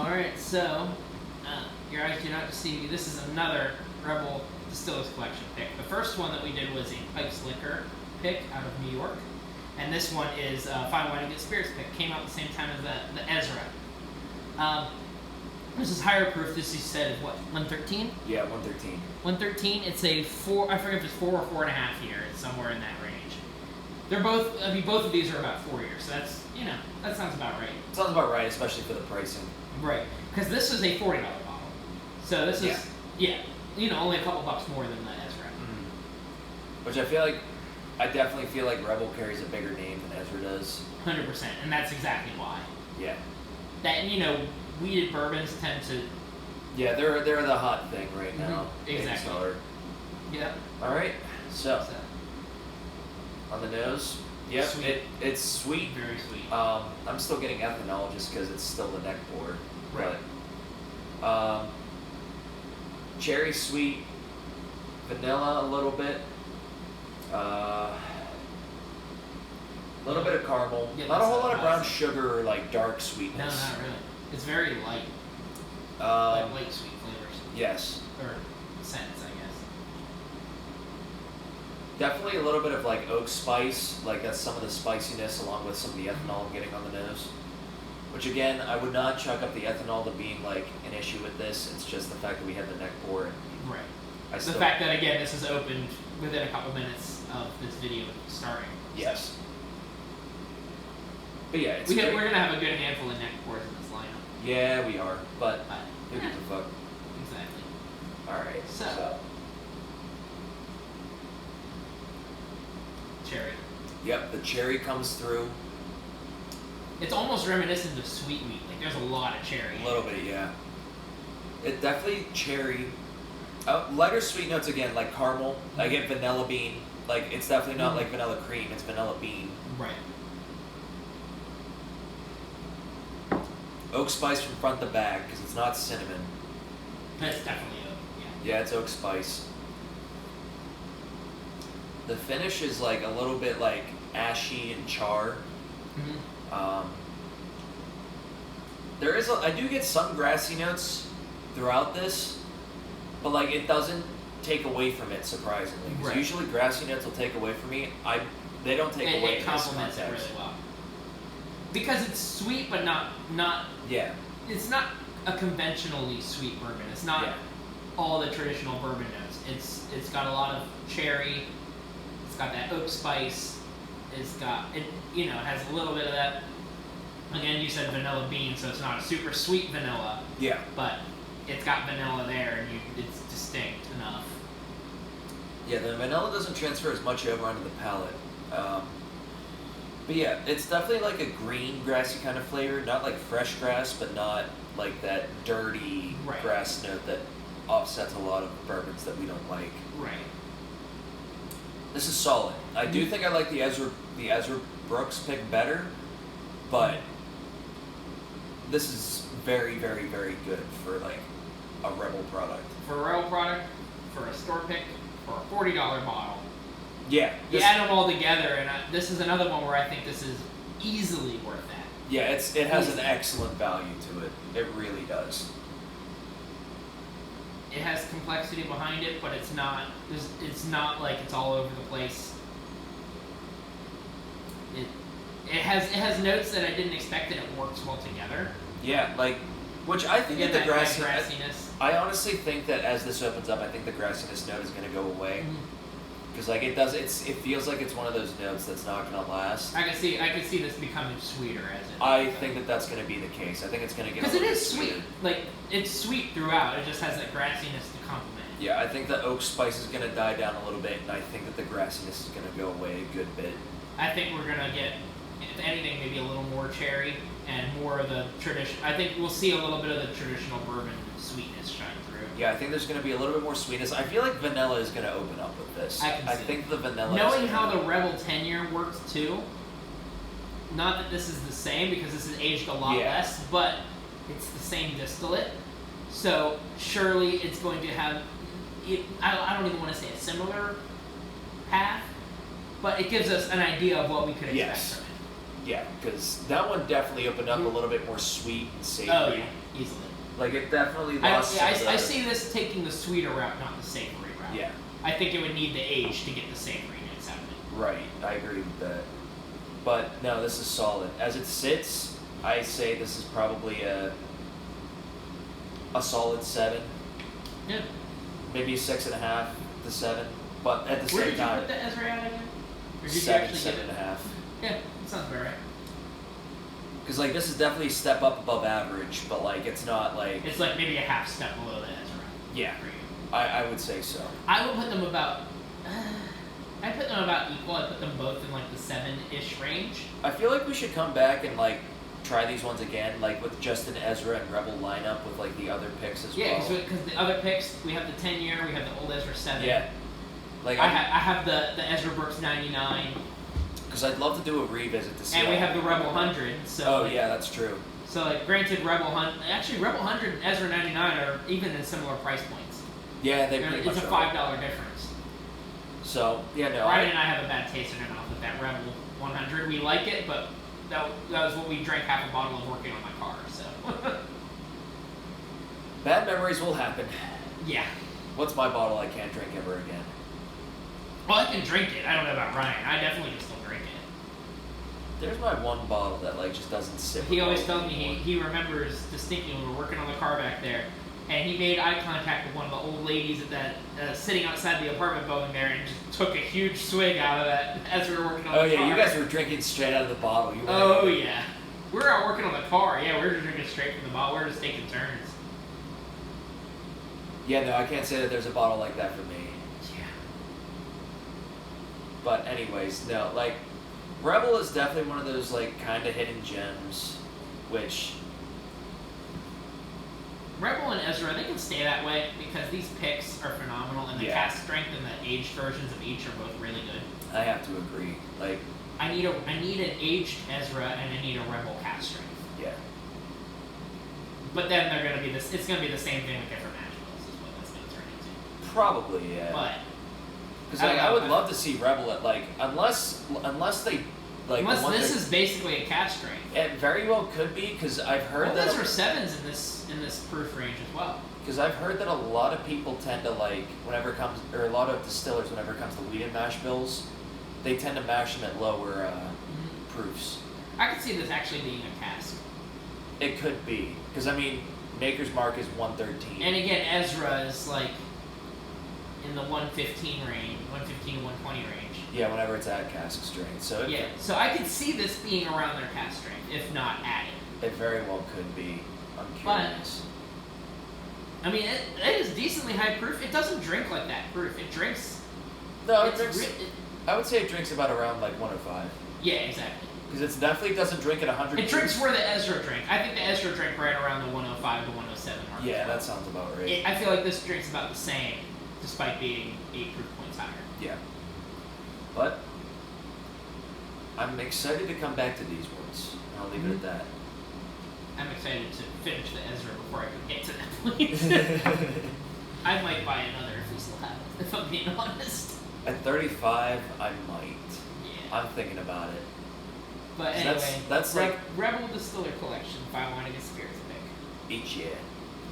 Alright, so, your eyes do not deceive you. This is another Rebel Distillers Collection pick. The first one that we did was a Pike's Liquor pick out of New York. And this one is Fine Wine and Good Spirits pick. Came out at the same time as the Ezra. This is higher proof. This you said is what, 113? Yeah, 113. 113. It's a 4. I forget if it's 4 or 4.5 year. It's somewhere in that range. They're both. I mean, both of these are about 4 years. So that's that sounds about right. Sounds about right, especially for the pricing. Right, because this is a $40 bottle. So this is only a couple bucks more than the Ezra. Which I definitely feel like Rebel carries a bigger name than Ezra does. 100%, and that's exactly why. Yeah. That weeded bourbons tend to. Yeah, they're the hot thing right now. Exactly. Yeah. All right. So on the nose. Yep. Sweet. It's sweet. Very sweet. I'm still getting ethanol just because it's still the neck pour. Right. But cherry sweet, vanilla a little bit. A little bit of caramel. Yeah, not a whole lot of brown sugar or like dark sweetness. No, not really. It's very light. Light sweet flavors. Yes. Or scents, I guess. Definitely a little bit of like oak spice, like that's some of the spiciness along with some of the ethanol I'm getting on the nose. Which again, I would not chalk up the ethanol to being like an issue with this. It's just the fact that we had the neck pour. Right. The fact that again this is opened within a couple minutes of this video starting. Yes. So. But yeah, we're gonna have a good handful of neck pours in this lineup. Yeah, we are. But who gives a fuck? Exactly. All right. So. Cherry. Yep, the cherry comes through. It's almost reminiscent of sweet wheat. Like there's a lot of cherry. A little bit, yeah. It definitely cherry. Lighter sweet notes again, like caramel. I get vanilla bean. Like it's definitely not like vanilla cream. It's vanilla bean. Right. Oak spice from front to back because it's not cinnamon. That's definitely oak. Yeah. Yeah, it's oak spice. The finish is like a little bit like ashy and char. I do get some grassy notes throughout this, but like it doesn't take away from it surprisingly. Because usually grassy notes will take away from me. They don't take away. It complements it really well. Because it's sweet, but not. Yeah. It's not a conventionally sweet bourbon. It's not all the traditional bourbon notes. It's got a lot of cherry. It's got that oak spice. It's got it. It has a little bit of that. Again, you said vanilla bean, so it's not a super sweet vanilla. Yeah. But it's got vanilla there, and it's distinct enough. Yeah, the vanilla doesn't transfer as much over onto the palate. But yeah, it's definitely like a green, grassy kind of flavor. Not like fresh grass, but not like that dirty grass note that offsets a lot of bourbons that we don't like. Right. This is solid. I do think I like the Ezra Brooks pick better, but this is very, very, very good for like a Rebel product. For a Rebel product, for a store pick, for a $40 bottle. Yeah. You add them all together, and this is another one where I think this is easily worth that. Yeah, it has an excellent value to it. It really does. It has complexity behind it, but it's not like it's all over the place. It has notes that I didn't expect, and it works well together. Yeah, which I think that the grassiness. I honestly think that as this opens up, I think the grassiness note is going to go away. Because it feels like it's one of those notes that's not going to last. I could see this becoming sweeter as it. I think that that's going to be the case. I think it's going to get. Because it is sweet. Like it's sweet throughout. It just has that grassiness to complement it. Yeah, I think the oak spice is going to die down a little bit, and I think that the grassiness is going to go away a good bit. I think we're going to get, if anything, maybe a little more cherry and more of the tradition. I think we'll see a little bit of the traditional bourbon sweetness shine through. Yeah, I think there's going to be a little bit more sweetness. I feel like vanilla is going to open up with this. I think the vanilla. Knowing how the Rebel 10-year works too. Not that this is the same because this is aged a lot less, but it's the same distillate. So surely it's going to have. I don't even want to say a similar path, but it gives us an idea of what we could expect from it. Yeah, because that one definitely opened up a little bit more sweet and savory. Oh yeah, easily. Like it definitely I, lost. yeah, some I of the- see this taking the sweeter route, not the savory route. Yeah. I think it would need the age to get the savoriness out of it. Right, I agree with that. But no, this is solid. As it sits, I say this is probably a solid 7, Yeah. maybe a 6.5 to 7. But at the Where same did you time, put the Ezra at again? Or did you 7, actually get it? 7.5. Yeah, that sounds about right. Because like this is definitely a step up above average, but like it's not like It's like maybe a half step below the Ezra. yeah, For you. I would say so. I would put them about. I put them about equal. I put them both in like the 7-ish range. I feel like we should come back and like try these ones again, like with just an Ezra and Rebel lineup with like the other picks as Yeah, well. because the other picks, we have the 10-year, we have the old Ezra 7. Yeah. Like I have the Ezra Brooks 99, because I'd love to do a revisit to see. and we how- have the Rebel 100. So Oh like, yeah, that's true. So like, granted, Rebel 100 and Ezra 99 are even in similar price points. Yeah, they pretty It's much a are. $5 difference. So yeah, no. Ryan and I have a bad taste in our mouth with that Rebel 100. We like it, but that was what we drank half a bottle of working on my car. So Bad memories will happen. yeah. What's my bottle I can't drink ever again? Well, I can drink it. I don't know about Ryan. I definitely just don't drink it. There's my one bottle that like just doesn't sit. He with always me tells me anymore. he remembers distinctly when we were working on the car back there, and he made eye contact with one of the old ladies at that sitting outside the apartment building there, and just took a huge swig out of that as we were working on Oh the car. yeah, you guys were drinking straight out of the bottle. You were Oh yeah, we were out working on the car. Yeah, we were just drinking straight from the bottle. We were just taking turns. Yeah, no, I can't say that there's a bottle like that for me. Yeah. But anyways, no, like Rebel is definitely one of those like kind of hidden gems, which Rebel and Ezra, they can stay that way because these picks are phenomenal, and the Yeah. cast strength and the aged versions of each are both really good. I have to agree. Like, I need an aged Ezra and I need a Rebel cast strength. yeah, But then they're gonna be this. It's gonna be the same thing with different mash bills, is what that's gonna turn into. probably yeah. But Because like, I would love to see Rebel at like unless they like unless want this their- is basically a cast strength. it very well could be because I've heard Well, that Ezra 7's in this proof range as well. because I've heard that a lot of people tend to like whenever it comes or a lot of distillers whenever it comes to wheat and mash bills, they tend to mash them at lower proofs. I could see this actually being a cask. It could be because I mean Maker's Mark is 113. And again, Ezra is like in the 115 range, 115 to 120 range. Yeah, whenever it's at cask strength. So Yeah, so I could see this being around their cast strength, if not at it. it very well could be. I'm But- curious. I mean, it is decently high proof. It doesn't drink like that proof. It drinks. No, it it's drinks. I would say it drinks about around like 105 yeah, exactly. because it definitely doesn't drink at 100. It drinks where the Ezra drank. I think the Ezra drank right around the 105 to 107 mark. Yeah, that sounds about right. I feel like this drink's about the same, despite being 8 proof points higher. Yeah. But I'm excited to come back to these ones. I'll leave it at that. I'm excited to finish the Ezra before I can get to that point. I might buy another if we still have it, if I'm being honest. At 35, I might. Yeah. I'm thinking about it. But So anyway, that's like Rebel Distiller Collection, if I want to get spirits pick. each year.